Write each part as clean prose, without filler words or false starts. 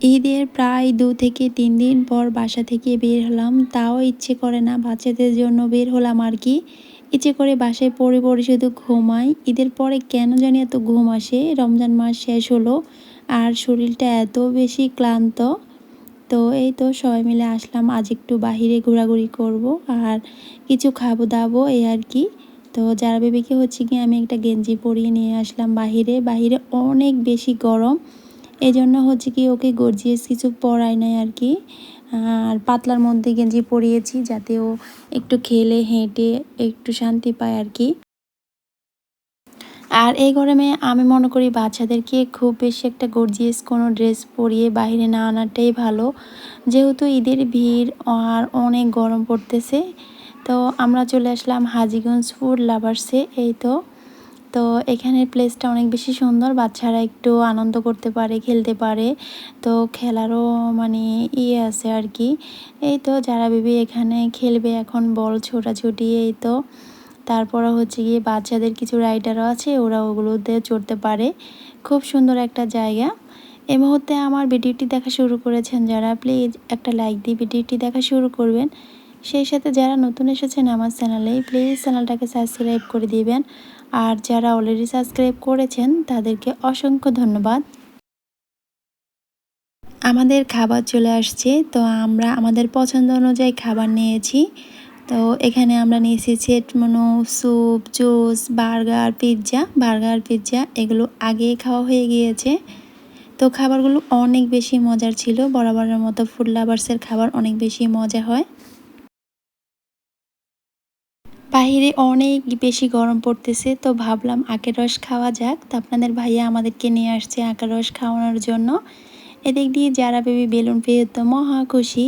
ঈদের প্রায় 2 থেকে 3 দিন পর বাসা থেকে বের হলাম, তাও ইচ্ছে করে না, বাচ্চাদের জন্য বের হলাম আর কি। ইচ্ছে করে বাসায় পড়ে পড়ে শুধু ঘুমাই। ঈদের পরে কেন জানি এত ঘুম আসে, রমজান মাস শেষ হলো আর শরীরটা এত বেশি ক্লান্ত। তো এই তো সবাই মিলে আসলাম, আজ একটু বাহিরে ঘোরাঘুরি করব আর কিছু খাবো দাবো এই আর কি। তো যারা বেবিকে হচ্ছে কি আমি একটা গেঞ্জি পরিয়ে নিয়ে আসলাম বাহিরে, বাহিরে অনেক বেশি গরম, এই জন্য হচ্ছে কি ওকে গর্জিয়াস কিছু পরাই নাই আর কি। আর পাতলার মধ্যে গেঞ্জি পরিয়েছি যাতে ও একটু খেলে হেঁটে একটু শান্তি পায় আর কি। আর এই গরমে আমি মনে করি বাচ্চাদেরকে খুব বেশি একটা গর্জিয়াস কোনো ড্রেস পরিয়ে বাইরে না আনাটাই ভালো, যেহেতু ঈদের ভিড় আর অনেক গরম পড়তেছে। তো আমরা চলে আসলাম হাজীগঞ্জ ফুড লাভার্সে। এই তো তো এখানের প্লেসটা অনেক বেশি সুন্দর, বাচ্চারা একটু আনন্দ করতে পারে, খেলতে পারে, তো খেলারও মানে আছে আর কি। এই তো যারা বেবি এখানে খেলবে এখন বল ছোটাছুটি, এই তো তারপরে হচ্ছে গিয়ে বাচ্চাদের কিছু রাইডারও আছে, ওরা ওগুলোতে চড়তে পারে। খুব সুন্দর একটা জায়গা। এই মুহূর্তে আমার ভিডিওটি দেখা শুরু করেছেন যারা, প্লিজ একটা লাইক দিয়ে ভিডিওটি দেখা শুরু করবেন। সেই সাথে যারা নতুন এসেছেন আমার চ্যানেলে, প্লিজ চ্যানেলটাকে সাবস্ক্রাইব করে দিবেন। আর যারা অলরেডি সাবস্ক্রাইব করেছেন তাদেরকে অসংখ্য ধন্যবাদ। আমাদের খাবার চলে আসছে, তো আমরা আমাদের পছন্দ অনুযায়ী খাবার নিয়েছি। তো এখানে আমরা নিয়েছি set menu, soup, juice, burger pizza এগুলো আগেই খাওয়া হয়ে গিয়েছে। তো খাবারগুলো অনেক বেশি মজার ছিল, বরাবরের মতো ফুড লাভার্সের খাবার অনেক বেশি মজা হয়। বাহিরে অনেক বেশি গরম পড়তেছে, তো ভাবলাম আখের রস খাওয়া যাক। তো আপনাদের ভাইয়া আমাদেরকে নিয়ে আসছে আখের রস খাওয়ানোর জন্য। এদিক দিয়ে যারা বেবি বেলুন পেয়ে তো মহা খুশি।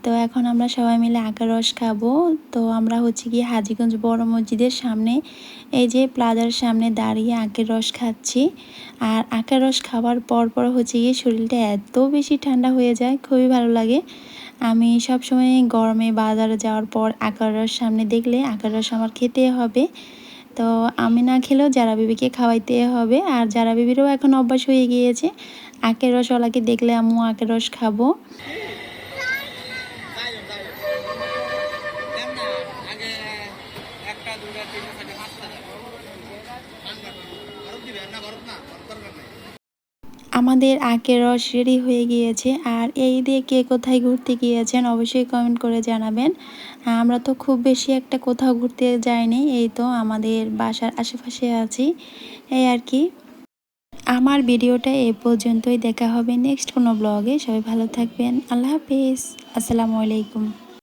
তো এখন আমরা সবাই মিলে আখের রস খাবো। তো আমরা হচ্ছে গিয়ে হাজীগঞ্জ বড় মসজিদের সামনে, এই যে প্লাজার সামনে দাঁড়িয়ে আখের রস খাচ্ছি। আর আখের রস খাওয়ার পর হচ্ছে গিয়ে শরীরটা এত বেশি ঠান্ডা হয়ে যায়, খুবই ভালো লাগে। আমি সবসময় গরমে বাজারে যাওয়ার পর আখের রস সামনে দেখলে আখের রস আমার খেতে হবে। তো আমি না খেলেও যারা বেবিকে খাওয়াইতে হবে, আর যারা বেবিরও এখন অভ্যাস হয়ে গিয়েছে আখের রসওয়ালাকে দেখলে আম্মু আখের রস খাবো। আমাদের আখের রস রেডি হয়ে গিয়েছে। আর এই দিয়ে কে কোথায় ঘুরতে গিয়েছেন অবশ্যই কমেন্ট করে জানাবেন। আমরা তো খুব বেশি একটা কোথাও ঘুরতে যাইনি, এই তো আমাদের বাসার আশেপাশে আছি এই আর কি। আমার ভিডিওটা এ পর্যন্তই, দেখা হবে নেক্সট কোনো ব্লগে। সবাই ভালো থাকবেন, আল্লাহ হাফিজ, আসসালামু আলাইকুম।